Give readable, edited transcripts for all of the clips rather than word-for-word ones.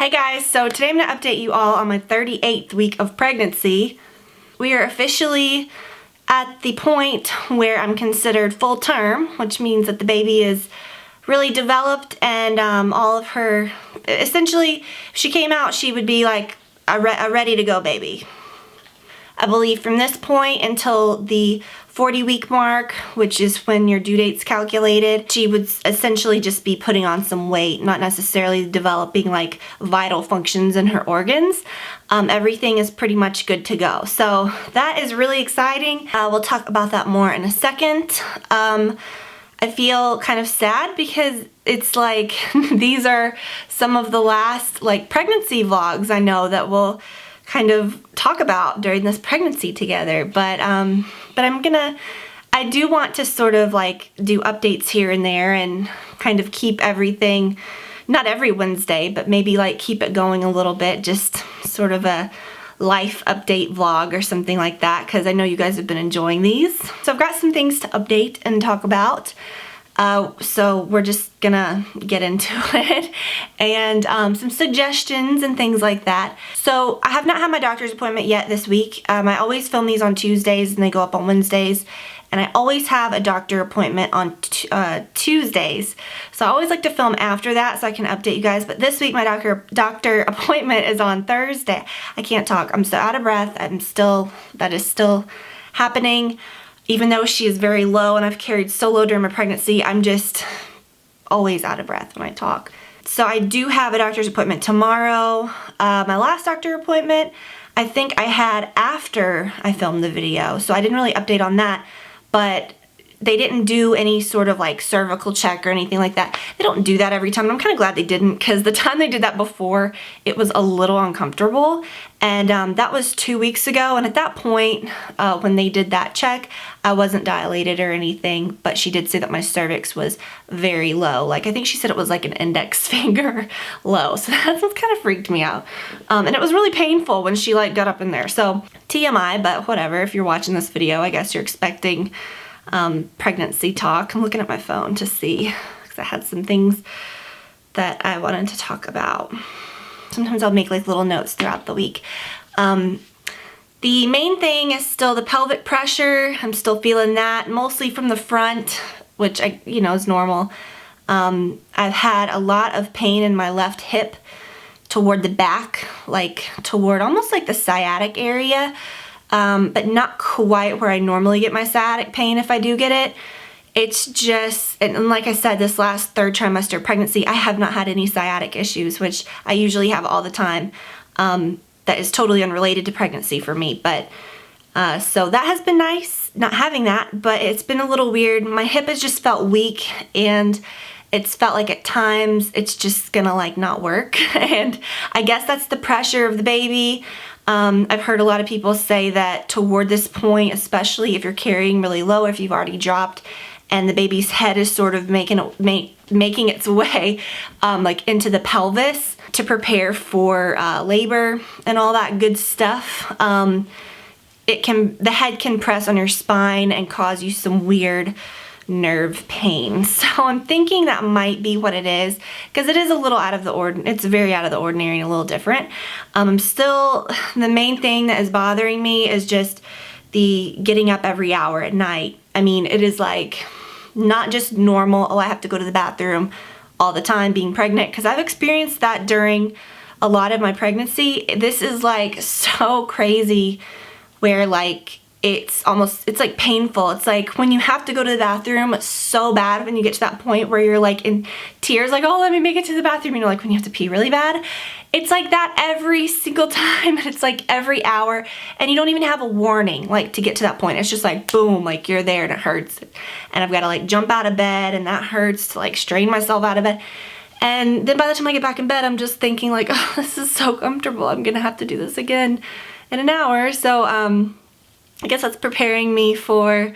Hey guys, so today I'm going to update you all on my 38th week of pregnancy. We are officially at the point where I'm considered full term, which means that the baby is really developed and all of her, essentially, if she came out, she would be like a ready to go baby. I believe from this point until the 40-week mark, which is when your due date's calculated, she would essentially just be putting on some weight, not necessarily developing like vital functions in her organs. Everything is pretty much good to go. So that is really exciting. We'll talk about that more in a second. I feel kind of sad because it's like these are some of the last like pregnancy vlogs I know that we'll kind of talk about during this pregnancy together, but I do want to sort of like do updates here and there and kind of keep everything, not every Wednesday, but maybe like keep it going a little bit, just sort of a life update vlog or something like that, because I know you guys have been enjoying these. So I've got some things to update and talk about. So we're just gonna get into it and some suggestions and things like that. So I have not had my doctor's appointment yet this week. I always film these on Tuesdays and they go up on Wednesdays, and I always have a doctor appointment on Tuesdays. So I always like to film after that so I can update you guys. But this week my doctor appointment is on Thursday. I can't talk. I'm so out of breath. That is still happening. Even though she is very low and I've carried so low during my pregnancy, I'm just always out of breath when I talk. So I do have a doctor's appointment tomorrow. My last doctor appointment, I think I had after I filmed the video, so I didn't really update on that, but they didn't do any sort of like cervical check or anything like that. They don't do that every time, and I'm kind of glad they didn't, because the time they did that before, it was a little uncomfortable, and that was 2 weeks ago, and at that point, when they did that check, I wasn't dilated or anything, but she did say that my cervix was very low. Like, I think she said it was like an index finger low, so that's what kind of freaked me out. And it was really painful when she like got up in there, so TMI, but whatever. If you're watching this video, I guess you're expecting pregnancy talk. I'm looking at my phone to see, because I had some things that I wanted to talk about. Sometimes I'll make like little notes throughout the week. The main thing is still the pelvic pressure. I'm still feeling that, mostly from the front, which is normal. I've had a lot of pain in my left hip toward the back, like toward almost like the sciatic area. But not quite where I normally get my sciatic pain if I do get it. It's just, and like I said, this last third trimester pregnancy, I have not had any sciatic issues, which I usually have all the time. That is totally unrelated to pregnancy for me. But so that has been nice, not having that, but it's been a little weird. My hip has just felt weak, and it's felt like at times it's just gonna like not work. And I guess that's the pressure of the baby. I've heard a lot of people say that toward this point, especially if you're carrying really low, if you've already dropped and the baby's head is sort of making its way like into the pelvis to prepare for labor and all that good stuff, the head can press on your spine and cause you some weird nerve pain. So I'm thinking that might be what it is, because it is a little out of the ordinary. It's very out of the ordinary and a little different. The main thing that is bothering me is just the getting up every hour at night. I mean, it is like not just normal, oh, I have to go to the bathroom all the time being pregnant, because I've experienced that during a lot of my pregnancy. This is like so crazy where like it's like painful. It's like when you have to go to the bathroom so bad, when you get to that point where you're like in tears, like, oh, let me make it to the bathroom, you know, like when you have to pee really bad. It's like that every single time, and it's like every hour, and you don't even have a warning like to get to that point. It's just like boom, like you're there and it hurts, and I've got to like jump out of bed, and that hurts to like strain myself out of bed. And then by the time I get back in bed, I'm just thinking like, oh, this is so comfortable, I'm gonna have to do this again in an hour. So I guess that's preparing me for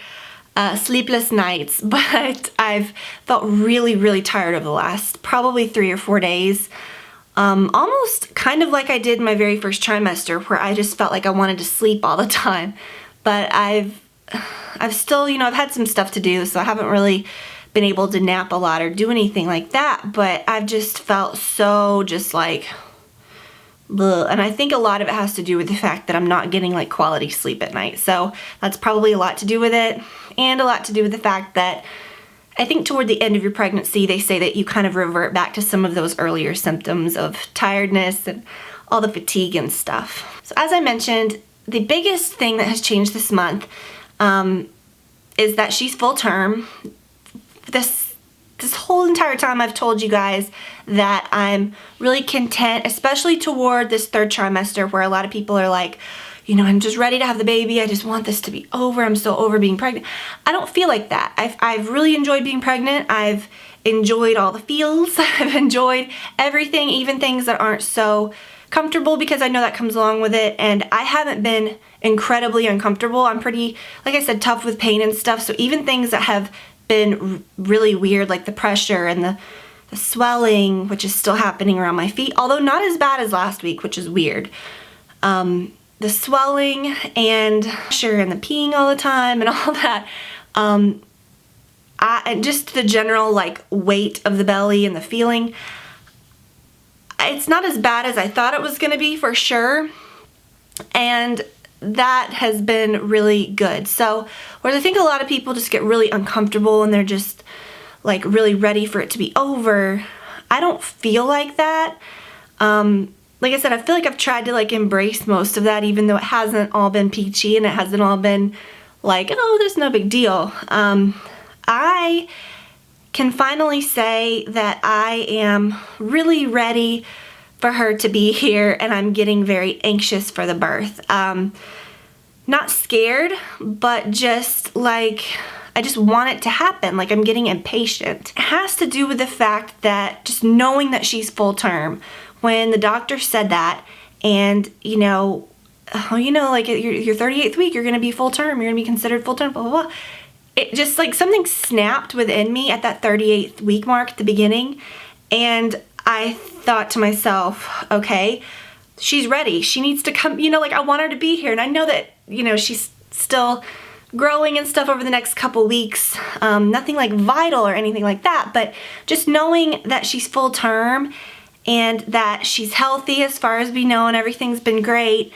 sleepless nights, but I've felt really, really tired over the last probably 3 or 4 days. Almost kind of like I did my very first trimester, where I just felt like I wanted to sleep all the time. But I've still, I've had some stuff to do, so I haven't really been able to nap a lot or do anything like that, but I've just felt so just like Bleh. And I think a lot of it has to do with the fact that I'm not getting like quality sleep at night. So that's probably a lot to do with it, and a lot to do with the fact that I think toward the end of your pregnancy, they say that you kind of revert back to some of those earlier symptoms of tiredness and all the fatigue and stuff. So as I mentioned, the biggest thing that has changed this month is that she's full term. This whole entire time I've told you guys that I'm really content, especially toward this third trimester where a lot of people are like, you know, I'm just ready to have the baby. I just want this to be over. I'm so over being pregnant. I don't feel like that. I've really enjoyed being pregnant. I've enjoyed all the feels. I've enjoyed everything, even things that aren't so comfortable, because I know that comes along with it. And I haven't been incredibly uncomfortable. I'm pretty, like I said, tough with pain and stuff. So even things that have been really weird, like the pressure and the swelling, which is still happening around my feet, although not as bad as last week, which is weird. The swelling and pressure and the peeing all the time and all that, and just the general like weight of the belly and the feeling, it's not as bad as I thought it was gonna be, for sure. And that has been really good. So whereas I think a lot of people just get really uncomfortable and they're just like really ready for it to be over, I don't feel like that. Like I said, I feel like I've tried to like embrace most of that, even though it hasn't all been peachy and it hasn't all been like, oh, there's no big deal. I can finally say that I am really ready for her to be here, and I'm getting very anxious for the birth. Not scared, but just like, I just want it to happen. Like, I'm getting impatient. It has to do with the fact that just knowing that she's full term, when the doctor said that, and you know, like your 38th week, you're gonna be full term, you're gonna be considered full term, blah, blah, blah. It just like something snapped within me at that 38th week mark at the beginning. And I thought to myself, okay, she's ready. She needs to come, you know, like I want her to be here. And I know that, you know, she's still growing and stuff over the next couple weeks. Nothing like vital or anything like that, but just knowing that she's full term and that she's healthy as far as we know and everything's been great.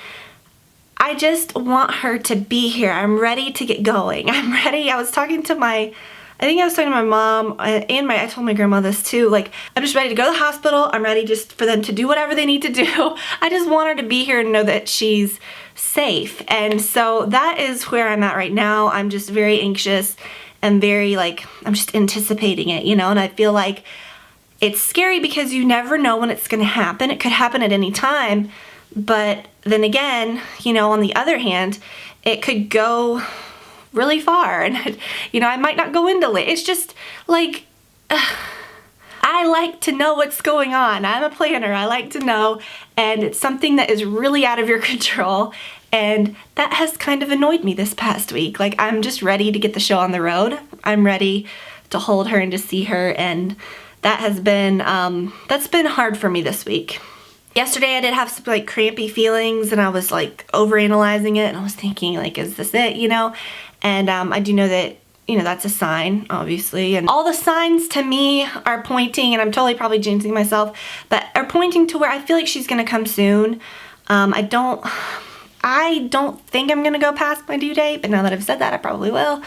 I just want her to be here. I'm ready to get going. I'm ready. I was talking to my mom and I told my grandma this too. Like, I'm just ready to go to the hospital. I'm ready just for them to do whatever they need to do. I just want her to be here and know that she's safe. And so that is where I'm at right now. I'm just very anxious and very like, I'm just anticipating it, you know, and I feel like it's scary because you never know when it's going to happen. It could happen at any time. But then again, you know, on the other hand, it could go really far, and you know, I might not go into it. It's just like, I like to know what's going on. I'm a planner. I like to know, and it's something that is really out of your control, and that has kind of annoyed me this past week. Like, I'm just ready to get the show on the road. I'm ready to hold her and to see her, and that has been that's been hard for me this week. Yesterday I did have some like crampy feelings, and I was like overanalyzing it, and I was thinking like, is this it, you know? And I do know that, you know, that's a sign, obviously, and all the signs to me are pointing, and I'm totally probably jinxing myself, but are pointing to where I feel like she's gonna come soon. I don't think I'm gonna go past my due date, but now that I've said that, I probably will.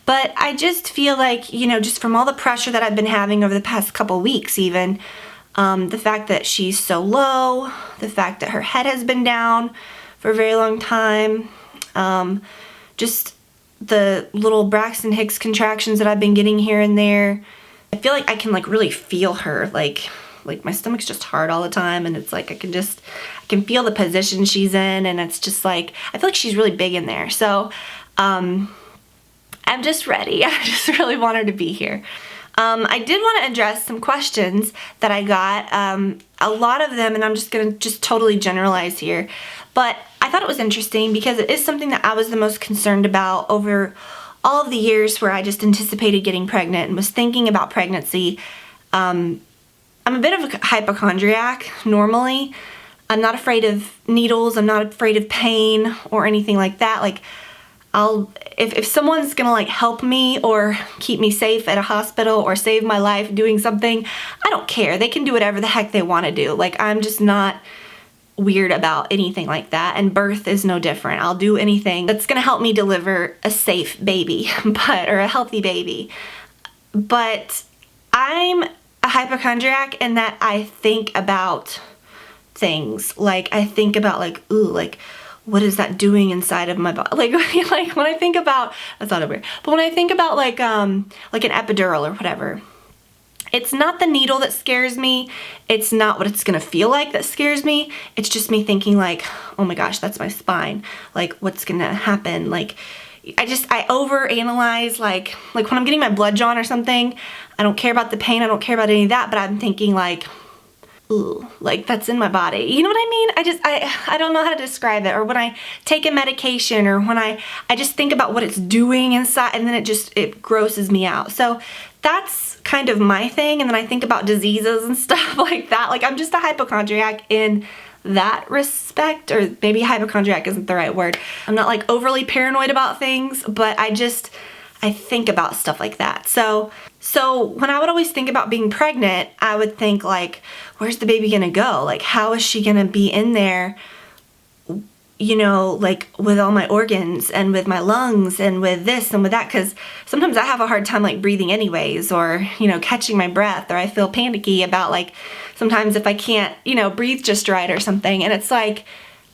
But I just feel like, you know, just from all the pressure that I've been having over the past couple weeks even, the fact that she's so low, the fact that her head has been down for a very long time, just the little Braxton Hicks contractions that I've been getting here and there. I feel like I can like really feel her, like my stomach's just hard all the time, and it's like I can feel the position she's in, and it's just like, I feel like she's really big in there. So I'm just ready. I just really want her to be here. I did want to address some questions that I got, a lot of them, and I'm just going to totally generalize here, but I thought it was interesting because it is something that I was the most concerned about over all of the years where I just anticipated getting pregnant and was thinking about pregnancy. I'm a bit of a hypochondriac normally. I'm not afraid of needles. I'm not afraid of pain or anything like that. Like, if someone's gonna like help me or keep me safe at a hospital or save my life doing something, I don't care. They can do whatever the heck they want to do. Like, I'm just not weird about anything like that, and birth is no different. I'll do anything that's gonna help me deliver a safe baby, or a healthy baby. But I'm a hypochondriac in that I think about things. Like, I think about like, ooh, like, what is that doing inside of my body? Like when I think about, that's not weird, but when I think about like an epidural or whatever, it's not the needle that scares me. It's not what it's gonna feel like that scares me. It's just me thinking like, oh my gosh, that's my spine. Like, what's gonna happen? Like, I overanalyze, like when I'm getting my blood drawn or something, I don't care about the pain, I don't care about any of that, but I'm thinking like, ooh, like that's in my body. You know what I mean? I don't know how to describe it. Or when I take a medication, or when I just think about what it's doing inside, and then it grosses me out. So that's kind of my thing. And then I think about diseases and stuff like that. Like, I'm just a hypochondriac in that respect, or maybe hypochondriac isn't the right word. I'm not like overly paranoid about things, but I think about stuff like that. So when I would always think about being pregnant, I would think like, where's the baby gonna go? Like, how is she gonna be in there, you know, like with all my organs and with my lungs and with this and with that? Because sometimes I have a hard time like breathing anyways, or, you know, catching my breath, or I feel panicky about like sometimes if I can't, you know, breathe just right or something. And it's like,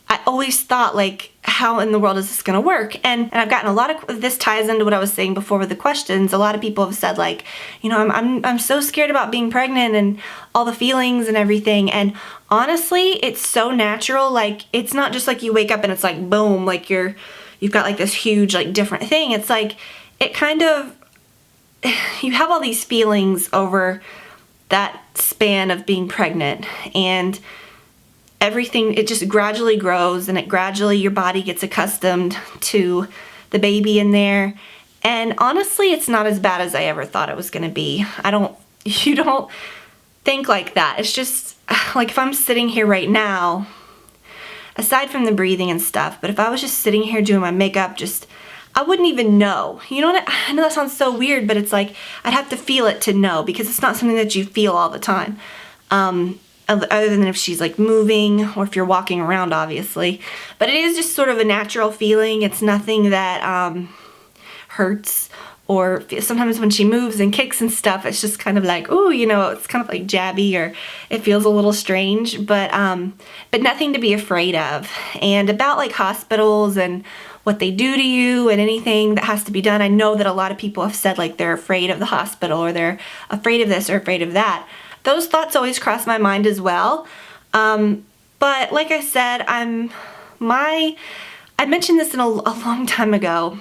I always thought like, how in the world is this gonna work? And I've gotten a lot of, this ties into what I was saying before with the questions. A lot of people have said like, you know, I'm so scared about being pregnant and all the feelings and everything. And honestly, it's so natural. Like, it's not just like you wake up and it's like, boom, like you've got like this huge, like different thing. It's like, it kind of, you have all these feelings over that span of being pregnant, and everything, it just gradually grows, and your body gets accustomed to the baby in there. And honestly, it's not as bad as I ever thought it was gonna be. You don't think like that. It's just like, if I'm sitting here right now, aside from the breathing and stuff, but if I was just sitting here doing my makeup, I wouldn't even know. You know what? I know that sounds so weird, but it's like, I'd have to feel it to know, because it's not something that you feel all the time. Other than if she's like moving, or if you're walking around, obviously. But it is just sort of a natural feeling. It's nothing that hurts, or sometimes when she moves and kicks and stuff, it's just kind of like, ooh, you know, it's kind of like jabby, or it feels a little strange, but nothing to be afraid of. And about like hospitals and what they do to you and anything that has to be done, I know that a lot of people have said like they're afraid of the hospital, or they're afraid of this or afraid of that. Those thoughts always cross my mind as well. But like I said, I mentioned this in a long time ago.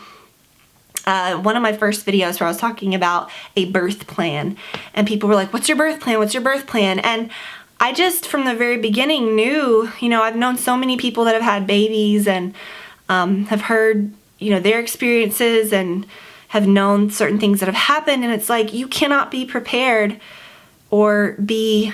One of my first videos where I was talking about a birth plan, and people were like, what's your birth plan? What's your birth plan? And I just, from the very beginning, knew, you know, I've known so many people that have had babies, and have heard, you know, their experiences, and have known certain things that have happened. And it's like, you cannot be prepared or be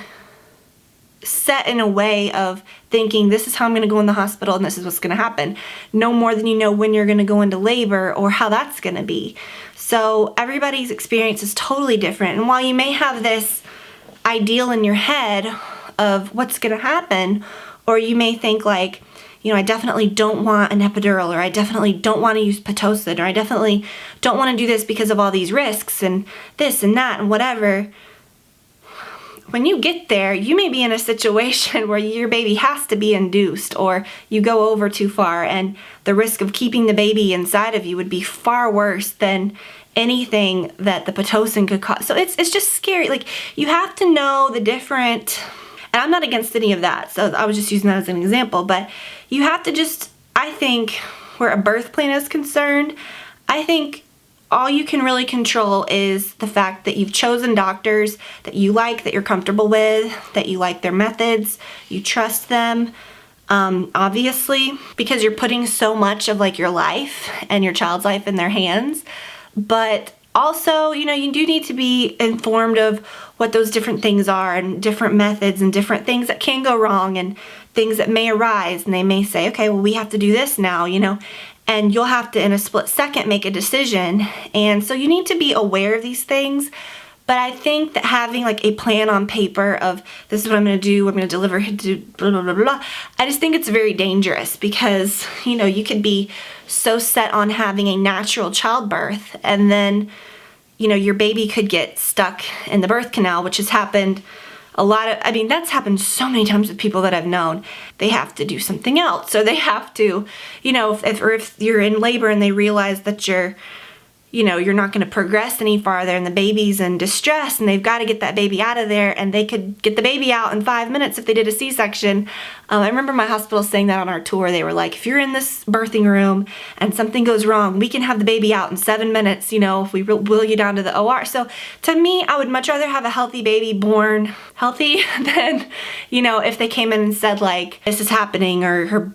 set in a way of thinking, this is how I'm going to go in the hospital and this is what's going to happen, no more than you know when you're going to go into labor or how that's going to be. So everybody's experience is totally different. And while you may have this ideal in your head of what's going to happen, or you may think like, you know, I definitely don't want an epidural, or I definitely don't want to use Pitocin, or I definitely don't want to do this because of all these risks and this and that and whatever. When you get there, you may be in a situation where your baby has to be induced, or you go over too far, and the risk of keeping the baby inside of you would be far worse than anything that the Pitocin could cause. So it's just scary. Like, you have to know the different, and I'm not against any of that, so I was just using that as an example, but you have to just, I think, where a birth plan is concerned, I think all you can really control is the fact that you've chosen doctors that you like, that you're comfortable with, that you like their methods, you trust them, obviously, because you're putting so much of like your life and your child's life in their hands. But also, you know, you do need to be informed of what those different things are, and different methods, and different things that can go wrong, and things that may arise, and they may say, okay, well, we have to do this now, you know, and you'll have to, in a split second, make a decision. And so you need to be aware of these things, But I think that having like a plan on paper of this is what I'm going to do, I'm going to deliver, do blah, blah, blah, blah. I just think it's very dangerous because, you know, you could be so set on having a natural childbirth and then, you know, your baby could get stuck in the birth canal, which has happened a lot of, I mean, that's happened so many times with people that I've known. They have to do something else. So they have to, you know, if you're in labor and they realize that you're not going to progress any farther and the baby's in distress and they've got to get that baby out of there and they could get the baby out in 5 minutes if they did a C-section. I remember my hospital saying that on our tour. They were like, if you're in this birthing room and something goes wrong, we can have the baby out in 7 minutes, you know, if we wheel you down to the OR. So to me, I would much rather have a healthy baby born healthy than, you know, if they came in and said like, this is happening or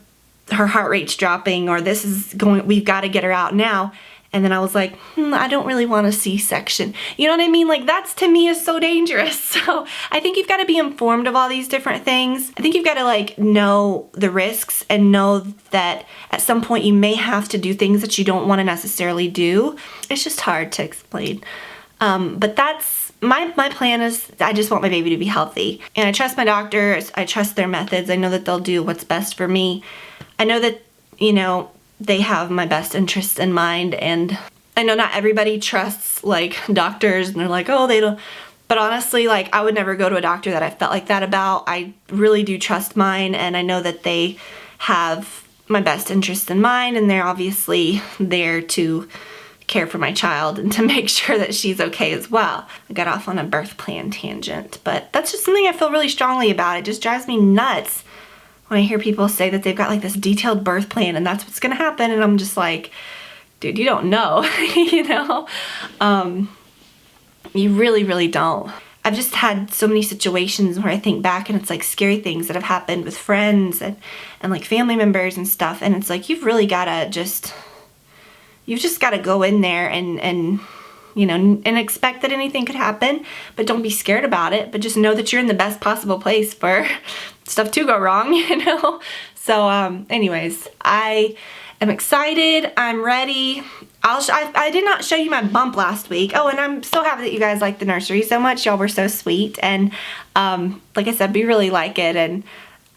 her heart rate's dropping or this is going, we've got to get her out now. And then I was like, I don't really want a C-section. You know what I mean? Like that's to me is so dangerous. So I think you've got to be informed of all these different things. I think you've got to like know the risks and know that at some point you may have to do things that you don't want to necessarily do. It's just hard to explain. But that's my plan is I just want my baby to be healthy. And I trust my doctors. I trust their methods. I know that they'll do what's best for me. I know that, you know, they have my best interests in mind, and I know not everybody trusts like doctors and they're like, oh, they don't, but honestly, like I would never go to a doctor that I felt like that about. I really do trust mine, and I know that they have my best interests in mind, and they're obviously there to care for my child and to make sure that she's okay as well. I got off on a birth plan tangent, but that's just something I feel really strongly about. It just drives me nuts when I hear people say that they've got like this detailed birth plan and that's what's gonna happen, and I'm just like, dude, you don't know, you know? You really, really don't. I've just had so many situations where I think back and it's like scary things that have happened with friends and like family members and stuff, and it's like you've really gotta you've just gotta go in there and you know, and expect that anything could happen, but don't be scared about it, but just know that you're in the best possible place for stuff to go wrong, you know? So anyways, I am excited. I'm ready. I did not show you my bump last week. Oh, and I'm so happy that you guys liked the nursery so much. Y'all were so sweet. And like I said, we really like it. And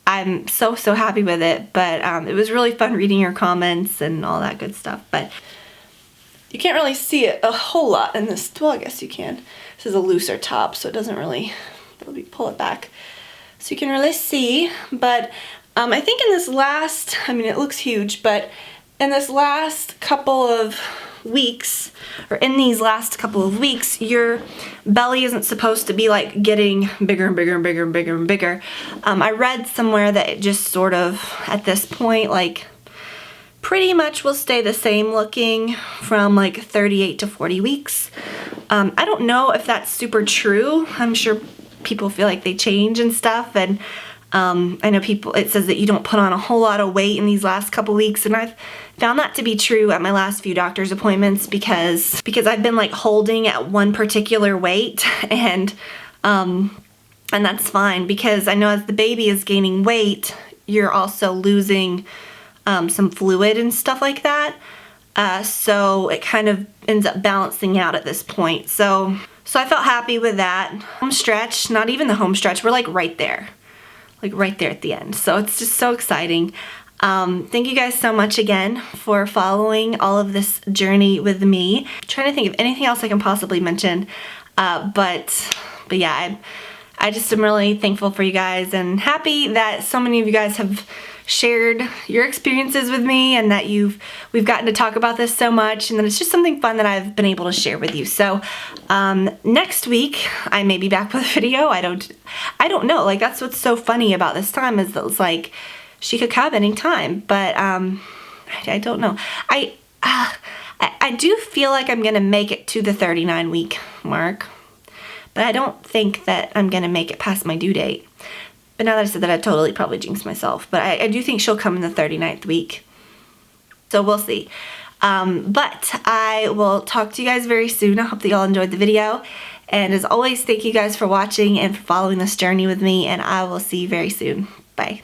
I'm so happy with it. But it was really fun reading your comments and all that good stuff. But you can't really see it a whole lot in this. Well, I guess you can. This is a looser top, so it doesn't really, let me pull it back so you can really see. But I think in this last, I mean, it looks huge, but in this last couple of weeks, or in these last couple of weeks, your belly isn't supposed to be like getting bigger and bigger and bigger and bigger and bigger. I read somewhere that it just sort of, at this point, like, pretty much will stay the same looking from like 38 to 40 weeks. I don't know if that's super true. I'm sure people feel like they change and stuff, and I know people, it says that you don't put on a whole lot of weight in these last couple weeks, and I've found that to be true at my last few doctor's appointments because I've been like holding at one particular weight, and that's fine because I know as the baby is gaining weight, you're also losing some fluid and stuff like that. So it kind of ends up balancing out at this point. So I felt happy with that. Home stretch, not even the home stretch, we're like right there at the end. So it's just so exciting. Thank you guys so much again for following all of this journey with me. I'm trying to think of anything else I can possibly mention. But yeah, I just am really thankful for you guys and happy that so many of you guys have shared your experiences with me and that we've gotten to talk about this so much, and that it's just something fun that I've been able to share with you. So next week I may be back with a video. I don't know, like that's what's so funny about this time is that it's like she could come anytime, but I don't know. I do feel like I'm gonna make it to the 39-week mark, but I don't think that I'm gonna make it past my due date. But now that I said that, I totally probably jinxed myself. But I do think she'll come in the 39th week. So we'll see. But I will talk to you guys very soon. I hope that y'all enjoyed the video. And as always, thank you guys for watching and for following this journey with me. And I will see you very soon. Bye.